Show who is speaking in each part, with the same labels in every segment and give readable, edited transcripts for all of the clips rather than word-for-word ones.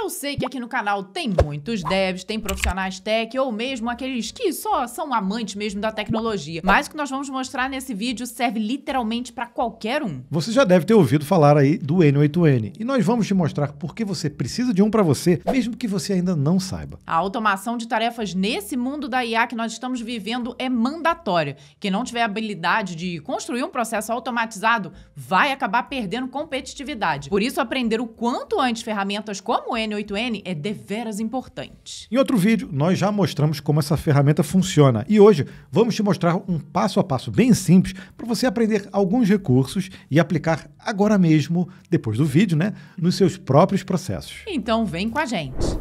Speaker 1: Eu sei que aqui no canal tem muitos devs, tem profissionais tech ou mesmo aqueles que só são amantes mesmo da tecnologia. Mas o que nós vamos mostrar nesse vídeo serve literalmente para qualquer um.
Speaker 2: Você já deve ter ouvido falar aí do N8N e nós vamos te mostrar por que você precisa de um para você, mesmo que você ainda não saiba.
Speaker 1: A automação de tarefas nesse mundo da IA que nós estamos vivendo é mandatória. Quem não tiver a habilidade de construir um processo automatizado vai acabar perdendo competitividade. Por isso, aprender o quanto antes ferramentas como o N8N é deveras importante.
Speaker 2: Em outro vídeo, nós já mostramos como essa ferramenta funciona e hoje vamos te mostrar um passo a passo bem simples para você aprender alguns recursos e aplicar agora mesmo, depois do vídeo, né, nos seus próprios processos.
Speaker 1: Então vem com a gente.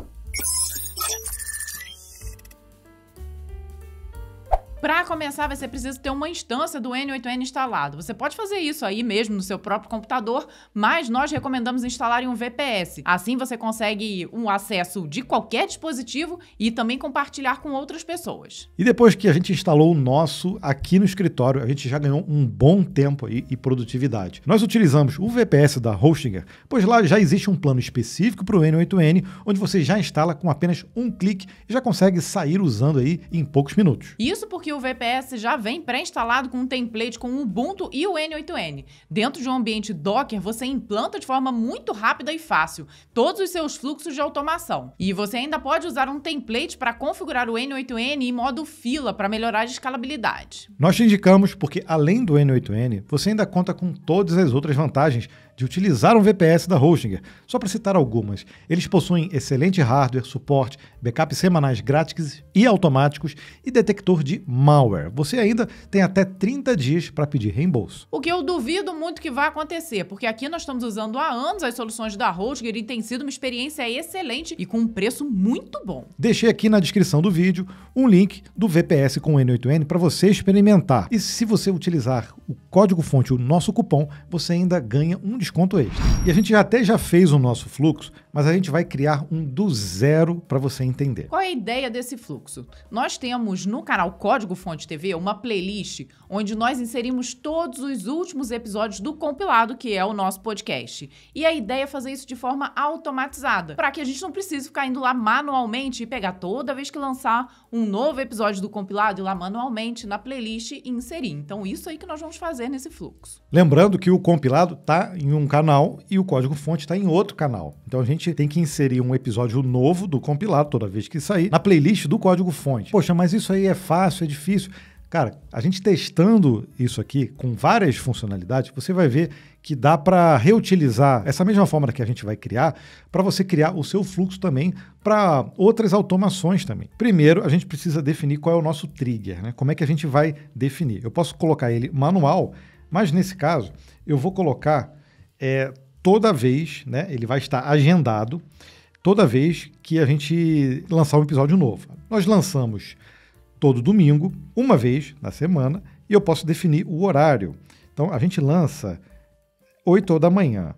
Speaker 1: Para começar, vai ser preciso ter uma instância do N8N instalado. Você pode fazer isso aí mesmo no seu próprio computador, mas nós recomendamos instalar em um VPS. Assim você consegue um acesso de qualquer dispositivo e também compartilhar com outras pessoas.
Speaker 2: E depois que a gente instalou o nosso aqui no escritório, a gente já ganhou um bom tempo aí e produtividade. Nós utilizamos o VPS da Hostinger, pois lá já existe um plano específico para o N8N, onde você já instala com apenas um clique e já consegue sair usando aí em poucos minutos.
Speaker 1: Isso porque o VPS já vem pré-instalado com um template com o Ubuntu e o N8N. Dentro de um ambiente Docker, você implanta de forma muito rápida e fácil todos os seus fluxos de automação. E você ainda pode usar um template para configurar o N8N em modo fila para melhorar a escalabilidade.
Speaker 2: Nós te indicamos porque, além do N8N, você ainda conta com todas as outras vantagens de utilizar um VPS da Hostinger. Só para citar algumas, eles possuem excelente hardware, suporte, backups semanais grátis e automáticos e detector de malware. Você ainda tem até 30 dias para pedir reembolso.
Speaker 1: O que eu duvido muito que vai acontecer, porque aqui nós estamos usando há anos as soluções da Hostinger e tem sido uma experiência excelente e com um preço muito bom.
Speaker 2: Deixei aqui na descrição do vídeo um link do VPS com o N8N para você experimentar. E se você utilizar o código-fonte, o nosso cupom, você ainda ganha um desconto extra. E a gente até já fez o nosso fluxo, mas a gente vai criar um do zero para você entender.
Speaker 1: Qual é a ideia desse fluxo? Nós temos no canal Código Fonte TV uma playlist onde nós inserimos todos os últimos episódios do compilado, que é o nosso podcast. E a ideia é fazer isso de forma automatizada, para que a gente não precise ficar indo lá manualmente e pegar toda vez que lançar um novo episódio do compilado, ir lá manualmente na playlist e inserir. Então isso aí que nós vamos fazer nesse fluxo.
Speaker 2: Lembrando que o compilado está em um canal e o código-fonte está em outro canal. Então a gente tem que inserir um episódio novo do compilado toda vez que sair na playlist do código-fonte. Poxa, mas isso aí é fácil, é difícil. Cara, a gente testando isso aqui com várias funcionalidades, você vai ver que dá para reutilizar essa mesma fórmula que a gente vai criar para você criar o seu fluxo também para outras automações também. Primeiro, a gente precisa definir qual é o nosso trigger, né? Como é que a gente vai definir? Eu posso colocar ele manual, mas nesse caso eu vou colocar toda vez, né? Ele vai estar agendado toda vez que a gente lançar um episódio novo. Nós lançamos todo domingo, uma vez na semana, e eu posso definir o horário. Então, a gente lança 8 da manhã.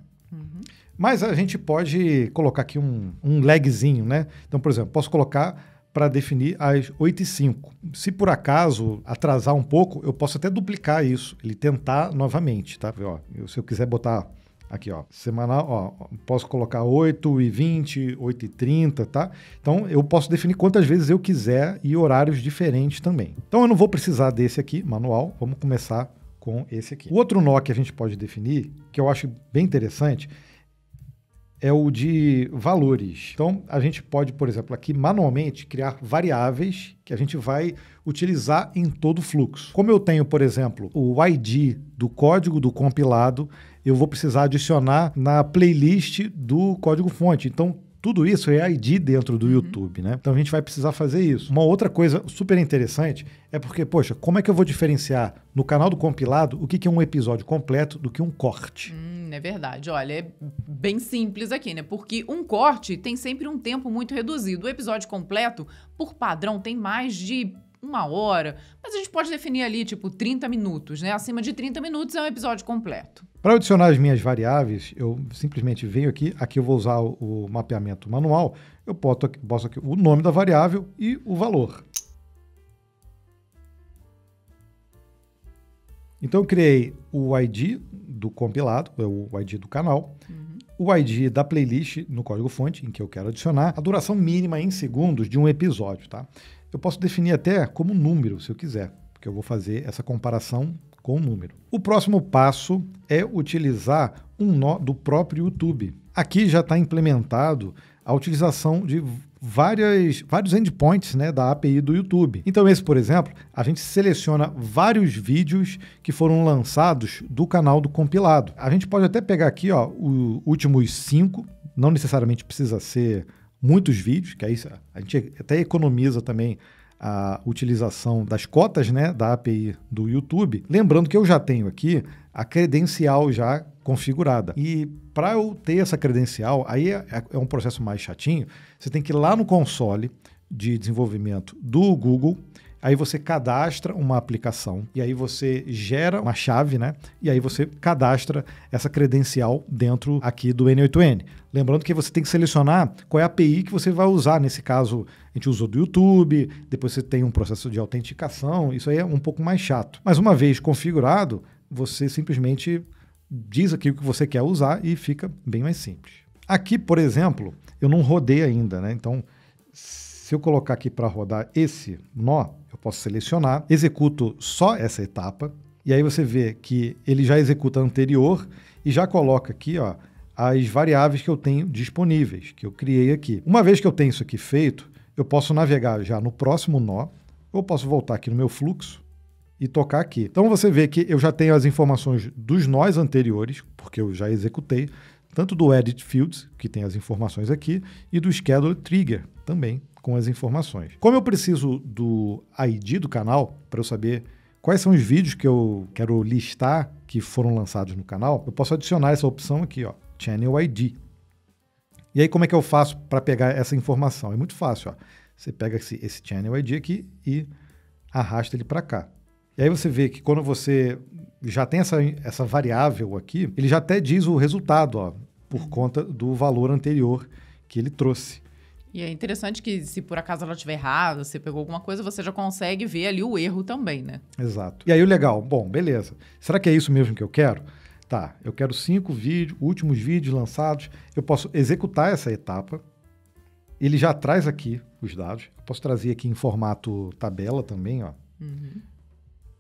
Speaker 2: Mas a gente pode colocar aqui um lagzinho, né? Então, por exemplo, posso colocar para definir às 8h05. Se por acaso atrasar um pouco, eu posso até duplicar isso, ele tentar novamente, tá? Ó, se eu quiser botar aqui, ó, semanal, ó, posso colocar 8h20, 8h30, tá? Então, eu posso definir quantas vezes eu quiser e horários diferentes também. Então, eu não vou precisar desse aqui, manual. Vamos começar com esse aqui. O outro nó que a gente pode definir, que eu acho bem interessante, é o de valores. Então, a gente pode, por exemplo, aqui manualmente criar variáveis que a gente vai utilizar em todo o fluxo. Como eu tenho, por exemplo, o ID do código do compilado, eu vou precisar adicionar na playlist do código-fonte. Então, tudo isso é ID dentro do YouTube, né? Então, a gente vai precisar fazer isso. Uma outra coisa super interessante é porque, poxa, como é que eu vou diferenciar no canal do compilado o que é um episódio completo do que um corte?
Speaker 1: É verdade. Olha, é bem simples aqui, né? Porque um corte tem sempre um tempo muito reduzido. O episódio completo, por padrão, tem mais de 1 hora, mas a gente pode definir ali, tipo, 30 minutos, né? Acima de 30 minutos é um episódio completo.
Speaker 2: Para adicionar as minhas variáveis, eu simplesmente venho aqui eu vou usar o mapeamento manual, eu boto aqui o nome da variável e o valor. Então eu criei o ID do compilado, o ID do canal, o ID da playlist no código-fonte em que eu quero adicionar, a duração mínima em segundos de um episódio, tá? Eu posso definir até como número, se eu quiser, porque eu vou fazer essa comparação com o número. O próximo passo é utilizar um nó do próprio YouTube. Aqui já está implementado a utilização de vários endpoints, né, da API do YouTube. Então esse, por exemplo, a gente seleciona vários vídeos que foram lançados do canal do compilado. A gente pode até pegar aqui, ó, os últimos 5, não necessariamente precisa ser muitos vídeos, que aí a gente até economiza também a utilização das cotas, né, da API do YouTube. Lembrando que eu já tenho aqui a credencial já configurada. E para eu ter essa credencial, aí é um processo mais chatinho. Você tem que ir lá no console de desenvolvimento do Google, aí você cadastra uma aplicação, e aí você gera uma chave, né? E aí você cadastra essa credencial dentro aqui do N8N. Lembrando que você tem que selecionar qual é a API que você vai usar. Nesse caso, a gente usou do YouTube, depois você tem um processo de autenticação, isso aí é um pouco mais chato. Mas uma vez configurado, você simplesmente diz aqui o que você quer usar e fica bem mais simples. Aqui, por exemplo, eu não rodei ainda, né? Então, se eu colocar aqui para rodar esse nó, eu posso selecionar, executo só essa etapa, e aí você vê que ele já executa a anterior e já coloca aqui, ó, as variáveis que eu tenho disponíveis, que eu criei aqui. Uma vez que eu tenho isso aqui feito, eu posso navegar já no próximo nó, ou posso voltar aqui no meu fluxo e tocar aqui. Então você vê que eu já tenho as informações dos nós anteriores, porque eu já executei, tanto do Edit Fields, que tem as informações aqui, e do Schedule Trigger também, com as informações. Como eu preciso do ID do canal, para eu saber quais são os vídeos que eu quero listar que foram lançados no canal, eu posso adicionar essa opção aqui, ó, Channel ID. E aí como é que eu faço para pegar essa informação? É muito fácil, ó. Você pega esse Channel ID aqui e arrasta ele para cá. E aí você vê que quando você já tem essa variável aqui, ele já até diz o resultado, ó, por conta do valor anterior que ele trouxe.
Speaker 1: E é interessante que se por acaso ela estiver errada, você pegou alguma coisa, você já consegue ver ali o erro também, né?
Speaker 2: Exato. E aí o legal, bom, beleza. Será que é isso mesmo que eu quero? Tá, eu quero 5 últimos vídeos lançados. Eu posso executar essa etapa. Ele já traz aqui os dados. Eu posso trazer aqui em formato tabela também, ó.
Speaker 1: Uhum.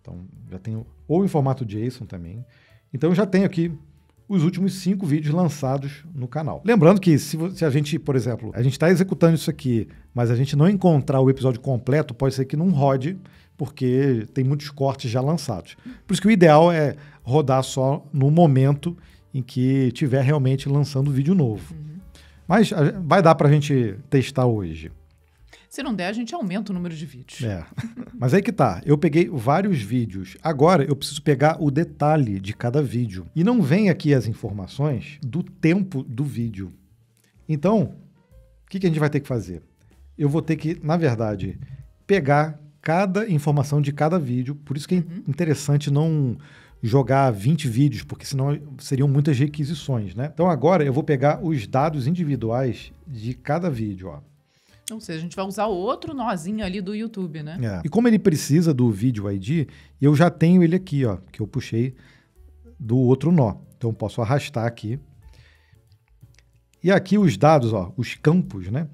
Speaker 2: Então, já tenho, ou em formato JSON também. Então, eu já tenho aqui os últimos 5 vídeos lançados no canal. Lembrando que se a gente, por exemplo, a gente está executando isso aqui, mas a gente não encontrar o episódio completo, pode ser que não rode, porque tem muitos cortes já lançados. Por isso que o ideal é rodar só no momento em que estiver realmente lançando vídeo novo. Uhum. Mas vai dar para a gente testar hoje.
Speaker 1: Se não der, a gente aumenta o número de vídeos.
Speaker 2: É. Mas aí que tá. Eu peguei vários vídeos. Agora eu preciso pegar o detalhe de cada vídeo. E não vem aqui as informações do tempo do vídeo. Então, o que a gente vai ter que fazer? Eu vou ter que, na verdade, pegar cada informação de cada vídeo. Por isso que é interessante não jogar 20 vídeos, porque senão seriam muitas requisições, né? Então agora eu vou pegar os dados individuais de cada vídeo, ó.
Speaker 1: Ou seja, a gente vai usar outro nozinho ali do YouTube, né?
Speaker 2: É. E como ele precisa do vídeo ID, eu já tenho ele aqui, ó, que eu puxei do outro nó. Então eu posso arrastar aqui. E aqui os dados, ó, os campos, né?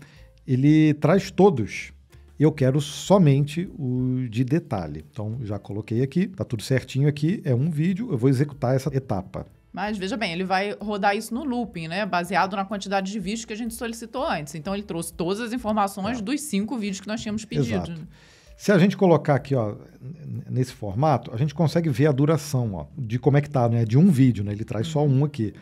Speaker 2: Ele traz todos. Eu quero somente o de detalhe. Então já coloquei aqui, tá tudo certinho aqui, é um vídeo, eu vou executar essa etapa.
Speaker 1: Mas, veja bem, ele vai rodar isso no looping, né? Baseado na quantidade de vídeos que a gente solicitou antes. Então, ele trouxe todas as informações dos 5 vídeos que nós tínhamos pedido.
Speaker 2: Exato. Se a gente colocar aqui, ó, nesse formato, a gente consegue ver a duração, ó, de como é que tá, né? De um vídeo, né? Ele traz só um aqui.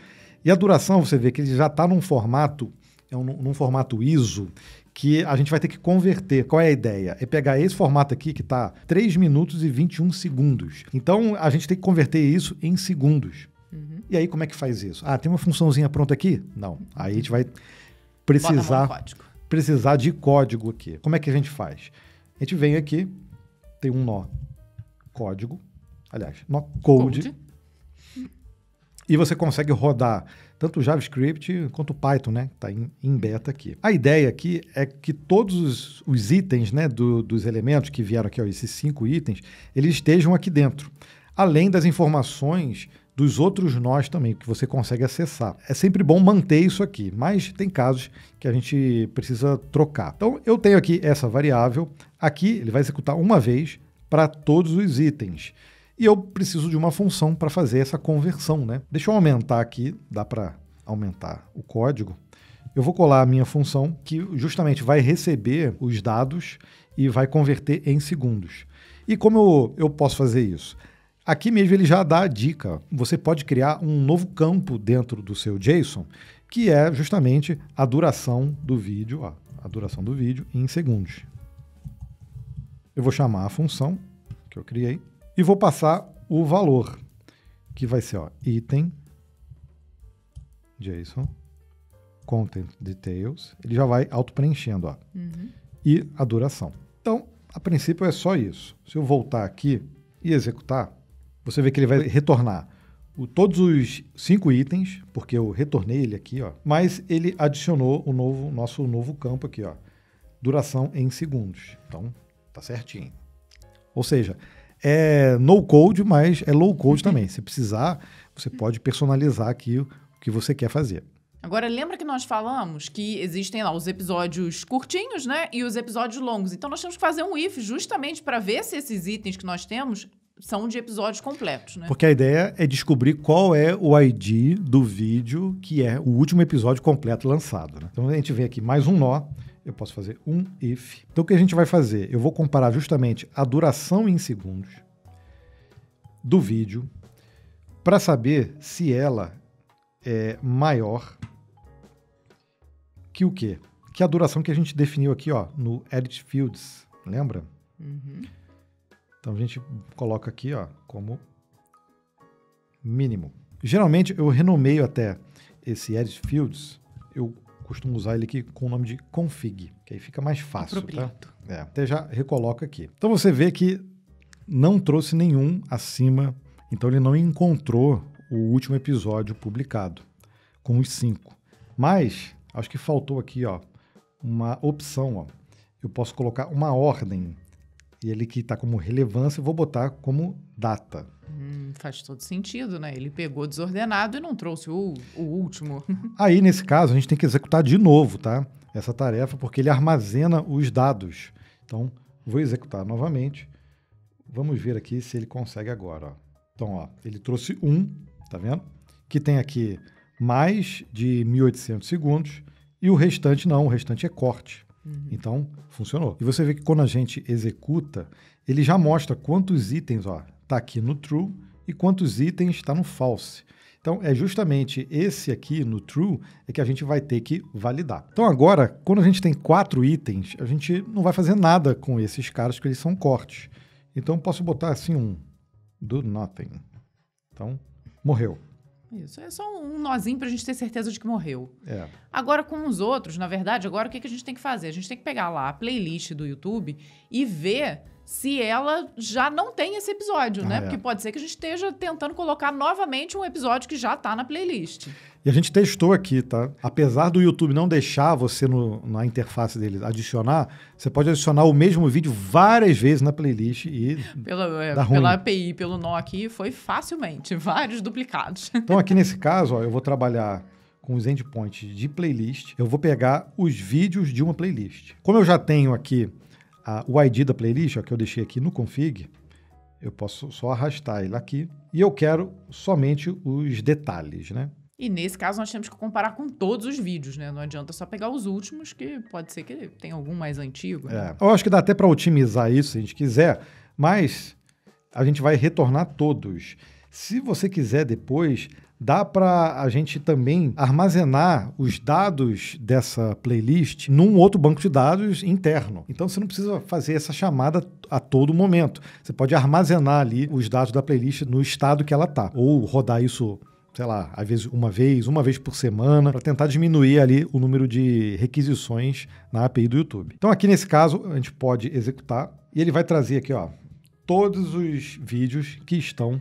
Speaker 2: E a duração, você vê que ele já está num formato, num formato ISO, que a gente vai ter que converter. Qual é a ideia? É pegar esse formato aqui, que está 3 minutos e 21 segundos. Então, a gente tem que converter isso em segundos. E aí, como é que faz isso? Ah, tem uma funçãozinha pronta aqui? Não. Aí a gente vai precisar de código aqui. Como é que a gente faz? A gente vem aqui, tem um nó código, aliás, nó code. E você consegue rodar tanto o JavaScript quanto o Python, né? Está em beta aqui. A ideia aqui é que todos os itens, né, dos elementos que vieram aqui, ó, esses 5 itens, eles estejam aqui dentro. Além das informações dos outros nós também, que você consegue acessar. É sempre bom manter isso aqui, mas tem casos que a gente precisa trocar. Então, eu tenho aqui essa variável. Aqui, ele vai executar uma vez para todos os itens. E eu preciso de uma função para fazer essa conversão, né? Deixa eu aumentar aqui, dá para aumentar o código. Eu vou colar a minha função que justamente vai receber os dados e vai converter em segundos. E como eu posso fazer isso? Aqui mesmo ele já dá a dica. Você pode criar um novo campo dentro do seu JSON, que é justamente a duração do vídeo, ó, a duração do vídeo em segundos. Eu vou chamar a função que eu criei e vou passar o valor, que vai ser ó, item JSON content details. Ele já vai auto-preenchendo, ó. E a duração. Então, a princípio é só isso. Se eu voltar aqui e executar, você vê que ele vai retornar todos os 5 itens, porque eu retornei ele aqui, ó, mas ele adicionou o nosso novo campo aqui, ó, duração em segundos. Então, tá certinho. Ou seja, é no code, mas é low code também. Se precisar, você pode personalizar aqui o que você quer fazer.
Speaker 1: Agora, lembra que nós falamos que existem lá os episódios curtinhos, né? E os episódios longos. Então, nós temos que fazer um if justamente para ver se esses itens que nós temos são de episódios completos, né?
Speaker 2: Porque a ideia é descobrir qual é o ID do vídeo que é o último episódio completo lançado, né? Então, a gente vem aqui mais um nó. Eu posso fazer um if. Então, o que a gente vai fazer? Eu vou comparar justamente a duração em segundos do vídeo para saber se ela é maior que o quê? Que a duração que a gente definiu aqui, ó, no Edit Fields, lembra? Então, a gente coloca aqui, ó, como mínimo. Geralmente, eu renomeio até esse Edit Fields, eu costumo usar ele aqui com o nome de config, que aí fica mais fácil, tá? Até já recoloco aqui. Então, você vê que não trouxe nenhum acima, então ele não encontrou o último episódio publicado, com os 5. Mas, acho que faltou aqui, ó, uma opção, ó. Eu posso colocar uma ordem, e ele que está como relevância, eu vou botar como data.
Speaker 1: Faz todo sentido, né? Ele pegou desordenado e não trouxe o último.
Speaker 2: Aí, nesse caso, a gente tem que executar de novo, tá? Essa tarefa, porque ele armazena os dados. Então, vou executar novamente. Vamos ver aqui se ele consegue agora, ó. Então, ó, ele trouxe 1, tá vendo? Que tem aqui mais de 1.800 segundos e o restante não, o restante é corte. Então, funcionou. E você vê que quando a gente executa, ele já mostra quantos itens, ó, tá aqui no true e quantos itens está no false. Então, é justamente esse aqui no true é que a gente vai ter que validar. Então, agora, quando a gente tem 4 itens, a gente não vai fazer nada com esses caras, porque eles são cortes. Então, eu posso botar assim um do nothing. Então, morreu.
Speaker 1: Isso, é só um nozinho pra gente ter certeza de que morreu.
Speaker 2: É.
Speaker 1: Agora, com os outros, na verdade, agora o que a gente tem que fazer? A gente tem que pegar lá a playlist do YouTube e ver se ela já não tem esse episódio, né? Porque pode ser que a gente esteja tentando colocar novamente um episódio que já tá na playlist.
Speaker 2: E a gente testou aqui, tá? Apesar do YouTube não deixar você na interface dele adicionar, você pode adicionar o mesmo vídeo várias vezes na playlist e
Speaker 1: pela API, pelo nó aqui, foi facilmente, vários duplicados.
Speaker 2: Então aqui nesse caso, ó, eu vou trabalhar com os endpoints de playlist, eu vou pegar os vídeos de uma playlist. Como eu já tenho aqui o ID da playlist, ó, que eu deixei aqui no config, eu posso só arrastar ele aqui e eu quero somente os detalhes, né?
Speaker 1: E nesse caso nós temos que comparar com todos os vídeos, né? Não adianta só pegar os últimos, que pode ser que tenha algum mais antigo. Né?
Speaker 2: Eu acho que dá até para otimizar isso se a gente quiser, mas a gente vai retornar todos. Se você quiser depois, dá para a gente também armazenar os dados dessa playlist num outro banco de dados interno. Então você não precisa fazer essa chamada a todo momento. Você pode armazenar ali os dados da playlist no estado que ela está, ou rodar isso, sei lá, às vezes uma vez por semana, para tentar diminuir ali o número de requisições na API do YouTube. Então aqui nesse caso, a gente pode executar e ele vai trazer aqui, ó, todos os vídeos que estão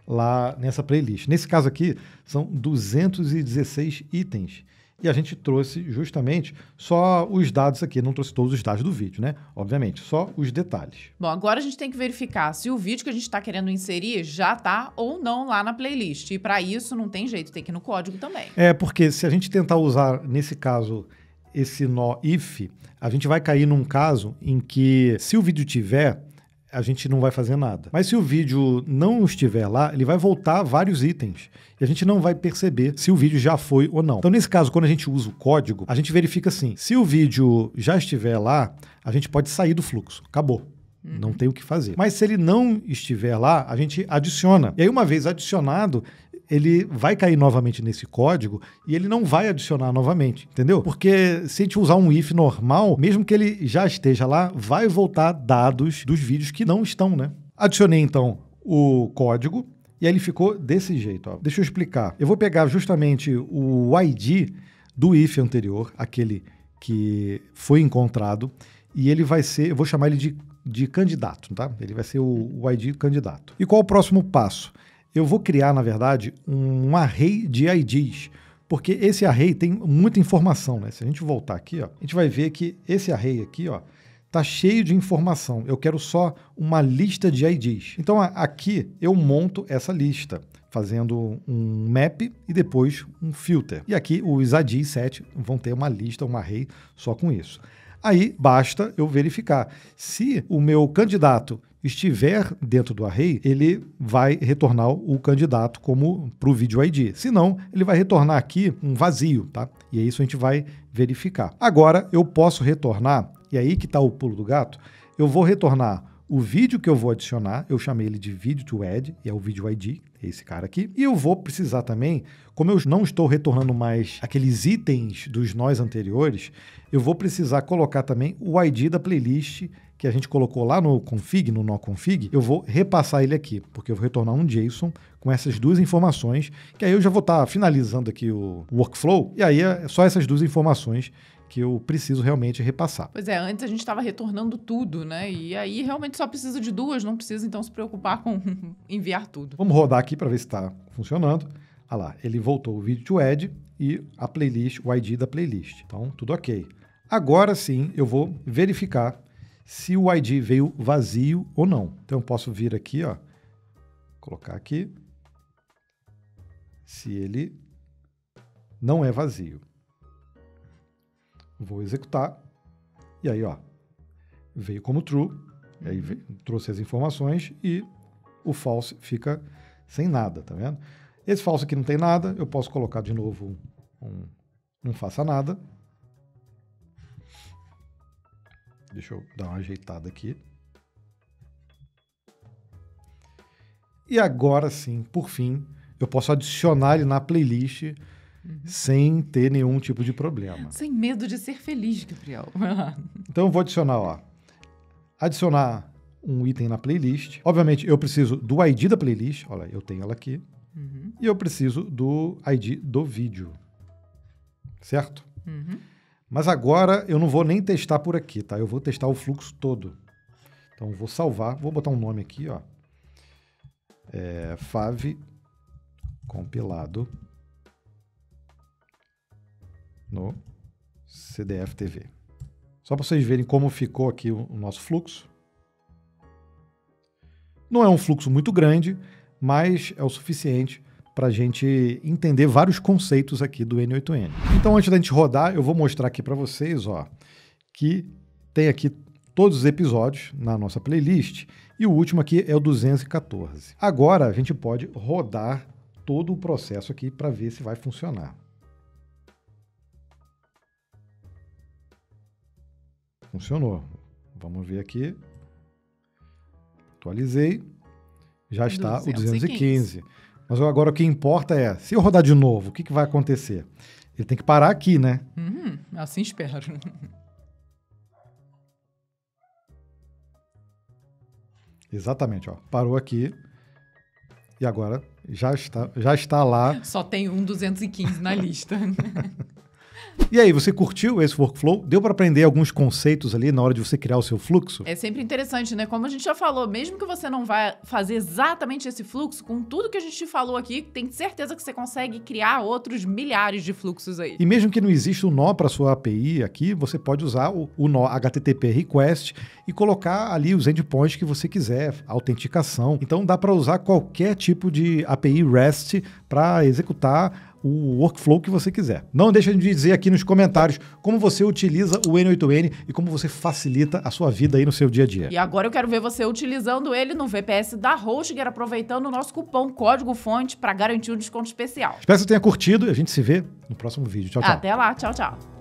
Speaker 2: lá nessa playlist. Nesse caso aqui, são 216 itens. E a gente trouxe justamente só os dados aqui, não trouxe todos os dados do vídeo, né? Obviamente, só os detalhes.
Speaker 1: Bom, agora a gente tem que verificar se o vídeo que a gente está querendo inserir já está ou não lá na playlist. E para isso não tem jeito, tem que ir no código também.
Speaker 2: Porque se a gente tentar usar, nesse caso, esse nó if, a gente vai cair num caso em que, se o vídeo tiver, a gente não vai fazer nada. Mas se o vídeo não estiver lá, ele vai voltar vários itens. E a gente não vai perceber se o vídeo já foi ou não. Então, nesse caso, quando a gente usa o código, a gente verifica assim, se o vídeo já estiver lá, a gente pode sair do fluxo. Acabou. Não tem o que fazer. Mas se ele não estiver lá, a gente adiciona. E aí, uma vez adicionado, ele vai cair novamente nesse código e ele não vai adicionar novamente, entendeu? Porque se a gente usar um if normal, mesmo que ele já esteja lá, vai voltar dados dos vídeos que não estão, né? Adicionei, então, o código e aí ele ficou desse jeito, ó. Deixa eu explicar. Eu vou pegar justamente o ID do if anterior, aquele que foi encontrado, e ele vai ser, eu vou chamar ele de candidato, tá? Ele vai ser o ID candidato. E qual o próximo passo? Eu vou criar, na verdade, um array de IDs, porque esse array tem muita informação, né? Se a gente voltar aqui, ó, a gente vai ver que esse array aqui, ó, tá cheio de informação. Eu quero só uma lista de IDs. Então, aqui eu monto essa lista, fazendo um map e depois um filter. E aqui os IDs set vão ter uma lista, um array só com isso. Aí basta eu verificar. Se o meu candidato estiver dentro do array, ele vai retornar o candidato como para o vídeo ID. Se não, ele vai retornar aqui um vazio, tá? E é isso a gente vai verificar. Agora eu posso retornar, e aí que está o pulo do gato, eu vou retornar o vídeo que eu vou adicionar, eu chamei ele de vídeo to add, e é o vídeo ID, esse cara aqui. E eu vou precisar também, como eu não estou retornando mais aqueles itens dos nós anteriores, eu vou precisar colocar também o ID da playlist que a gente colocou lá no config, no nó config, eu vou repassar ele aqui, porque eu vou retornar um JSON com essas duas informações, que aí eu já vou estar finalizando aqui o workflow, e aí é só essas duas informações que eu preciso realmente repassar.
Speaker 1: Pois é, antes a gente estava retornando tudo, né? E aí realmente só precisa de duas, não precisa então se preocupar com enviar tudo.
Speaker 2: Vamos rodar aqui para ver se está funcionando. Olha lá, ele voltou o vídeo to add e a playlist, o ID da playlist. Então, tudo ok. Agora sim, eu vou verificar se o ID veio vazio ou não. Então, eu posso vir aqui, ó, colocar aqui, se ele não é vazio. Vou executar, e aí, ó, veio como true, e aí trouxe as informações e o false fica sem nada, tá vendo? Esse false aqui não tem nada, eu posso colocar de novo não faça nada. Deixa eu dar uma ajeitada aqui. E agora sim, por fim, eu posso adicionar ele na playlist sem ter nenhum tipo de problema.
Speaker 1: Sem medo de ser feliz, Gabriel.
Speaker 2: Então eu vou adicionar, ó, adicionar um item na playlist. Obviamente eu preciso do ID da playlist, olha, eu tenho ela aqui. E eu preciso do ID do vídeo, certo? Mas agora eu não vou nem testar por aqui, tá? Eu vou testar o fluxo todo. Então eu vou salvar, vou botar um nome aqui, ó. Fav compilado no CDF TV. Só para vocês verem como ficou aqui o nosso fluxo. Não é um fluxo muito grande, mas é o suficiente para a gente entender vários conceitos aqui do N8N. Então, antes da gente rodar, eu vou mostrar aqui para vocês, ó, que tem aqui todos os episódios na nossa playlist e o último aqui é o 214. Agora, a gente pode rodar todo o processo aqui para ver se vai funcionar. Funcionou. Vamos ver aqui. Atualizei. Já está o 215. Mas agora o que importa é, se eu rodar de novo, o que vai acontecer? Ele tem que parar aqui, né?
Speaker 1: Assim espero.
Speaker 2: Exatamente, ó. Parou aqui. E agora já está lá.
Speaker 1: Só tem um 215 na lista.
Speaker 2: E aí, você curtiu esse workflow? Deu para aprender alguns conceitos ali na hora de você criar o seu fluxo?
Speaker 1: É sempre interessante, né? Como a gente já falou, mesmo que você não vai fazer exatamente esse fluxo, com tudo que a gente falou aqui, tem certeza que você consegue criar outros milhares de fluxos aí.
Speaker 2: E mesmo que não exista um nó para sua API aqui, você pode usar o nó HTTP request e colocar ali os endpoints que você quiser, autenticação. Então dá para usar qualquer tipo de API REST para executar o workflow que você quiser. Não deixa de dizer aqui nos comentários como você utiliza o N8N e como você facilita a sua vida aí no seu dia a dia.
Speaker 1: E agora eu quero ver você utilizando ele no VPS da Hostgator, aproveitando o nosso cupom código-fonte para garantir um desconto especial.
Speaker 2: Espero que você tenha curtido e a gente se vê no próximo vídeo. Tchau, tchau.
Speaker 1: Até lá, tchau, tchau.